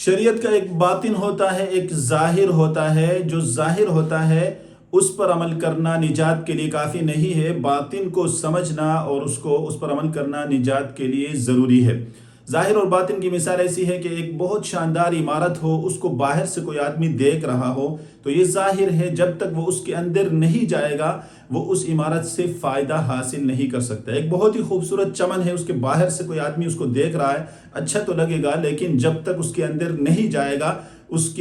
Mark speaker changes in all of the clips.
Speaker 1: شریعت کا ایک باطن ہوتا ہے، ایک ظاہر ہوتا ہے۔ جو ظاہر ہوتا ہے اس پر عمل کرنا نجات کے لیے کافی نہیں ہے، باطن کو سمجھنا اور اس پر عمل کرنا نجات کے لیے ضروری ہے۔ ظاہر اور باطن کی مثال ایسی ہے کہ ایک بہت شاندار عمارت ہو، اس کو باہر سے کوئی آدمی دیکھ رہا ہو تو یہ ظاہر ہے، جب تک وہ اس کے اندر نہیں جائے گا وہ اس عمارت سے فائدہ حاصل نہیں کر سکتا۔ ایک بہت ہی خوبصورت چمن ہے، اس کے باہر سے کوئی آدمی اس کو دیکھ رہا ہے، اچھا تو لگے گا، لیکن جب تک اس کے اندر نہیں جائے گا اس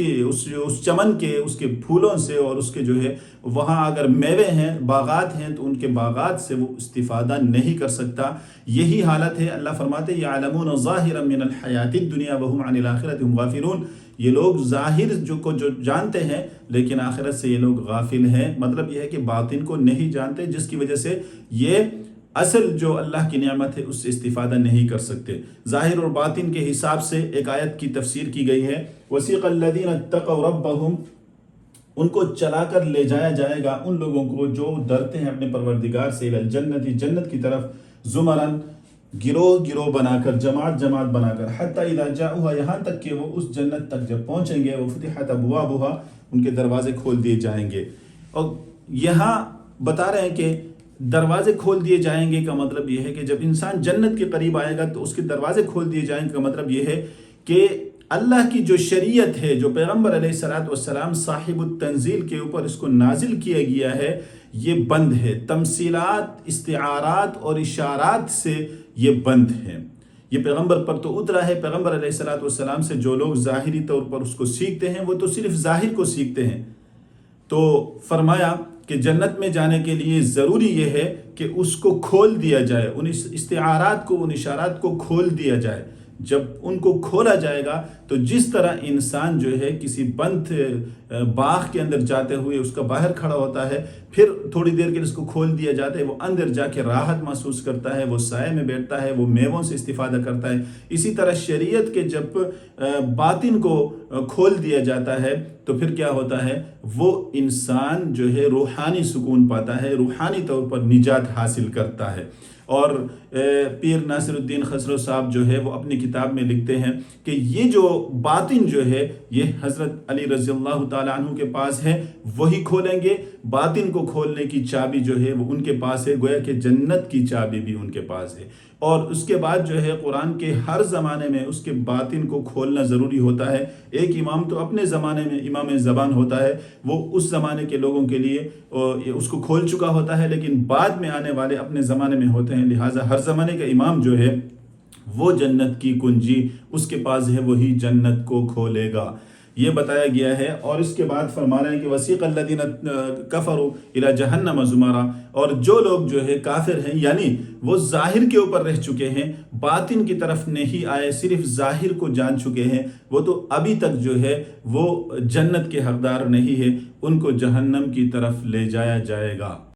Speaker 1: چمن کے، اس کے پھولوں سے اور اس کے جو ہے وہاں اگر میوے ہیں، باغات ہیں تو ان کے باغات سے وہ استفادہ نہیں کر سکتا۔ یہی حالت ہے، اللہ فرماتے یعلمون ظاہرا من الحیات الدنیا وهم عن الآخرۃ هم غافلون۔ یہ لوگ ظاہر جو جانتے ہیں لیکن آخرت سے یہ لوگ غافل ہیں۔ مطلب یہ ہے کہ باطن کو نہیں جانتے، جس کی وجہ سے یہ اصل جو اللہ کی نعمت ہے اس سے استفادہ نہیں کر سکتے۔ ظاہر اور باطن کے حساب سے ایک آیت کی تفسیر کی گئی ہے، وَسِيقَ الَّذِينَ اتَّقَوْا رَبَّهُمْ، ان کو چلا کر لے جایا جائے گا ان لوگوں کو جو ڈرتے ہیں اپنے پروردگار سے، الی الجنت، جنت کی طرف، زمراً، گروہ گروہ بنا کر، جماعت جماعت بنا کر، حتی اذا جاؤها، یہاں تک کہ وہ اس جنت تک جب پہنچیں گے، وفتحت ابوابها، ان کے دروازے کھول دیے جائیں گے۔ اور یہاں بتا رہے ہیں کہ دروازے کھول دیے جائیں گے کا مطلب یہ ہے کہ جب انسان جنت کے قریب آئے گا تو اس کے دروازے کھول دیے جائیں گے کا مطلب یہ ہے کہ اللہ کی جو شریعت ہے، جو پیغمبر علیہ الصلوۃ والسلام صاحب التنزیل کے اوپر اس کو نازل کیا گیا ہے، یہ بند ہے۔ تمثیلات، استعارات اور اشارات سے یہ بند ہے۔ یہ پیغمبر پر تو اترا ہے، پیغمبر علیہ الصلوۃ والسلام سے جو لوگ ظاہری طور پر اس کو سیکھتے ہیں وہ تو صرف ظاہر کو سیکھتے ہیں۔ تو فرمایا کہ جنت میں جانے کے لیے ضروری یہ ہے کہ اس کو کھول دیا جائے، ان استعارات کو، ان اشارات کو کھول دیا جائے۔ جب ان کو کھولا جائے گا تو جس طرح انسان جو ہے کسی بند باغ کے اندر جاتے ہوئے اس کا باہر کھڑا ہوتا ہے، پھر تھوڑی دیر کے لیے اس کو کھول دیا جاتا ہے، وہ اندر جا کے راحت محسوس کرتا ہے، وہ سائے میں بیٹھتا ہے، وہ میووں سے استفادہ کرتا ہے۔ اسی طرح شریعت کے جب باطن کو کھول دیا جاتا ہے تو پھر کیا ہوتا ہے، وہ انسان جو ہے روحانی سکون پاتا ہے، روحانی طور پر نجات حاصل کرتا ہے۔ اور پیر ناصر الدین خسرو صاحب جو ہے وہ اپنی کتاب میں لکھتے ہیں کہ یہ جو باطن جو ہے یہ حضرت علی رضی اللہ تعالیٰ عنہ کے پاس ہے، وہی کھولیں گے۔ باطن کو کھولنے کی چابی جو ہے وہ ان کے پاس ہے، گویا کہ جنت کی چابی بھی ان کے پاس ہے۔ اور اس کے بعد جو ہے قرآن کے ہر زمانے میں اس کے باطن کو کھولنا ضروری ہوتا ہے۔ ایک امام تو اپنے زمانے میں امام زبان ہوتا ہے، وہ اس زمانے کے لوگوں کے لیے اس کو کھول چکا ہوتا ہے، لیکن بعد میں آنے والے اپنے زمانے میں ہوتے ہیں، لہٰذا ہر زمانے کا امام جو ہے وہ جنت کی کنجی اس کے پاس ہے، وہی جنت کو کھولے گا، یہ بتایا گیا ہے۔ اور اس کے بعد فرما رہے ہیں کہ وسیق الذین کفروا الی جہنم زمرا، اور جو لوگ جو ہے کافر ہیں، یعنی وہ ظاہر کے اوپر رہ چکے ہیں، باطن کی طرف نہیں آئے، صرف ظاہر کو جان چکے ہیں، وہ تو ابھی تک جو ہے وہ جنت کے حقدار نہیں ہے، ان کو جہنم کی طرف لے جایا جائے گا۔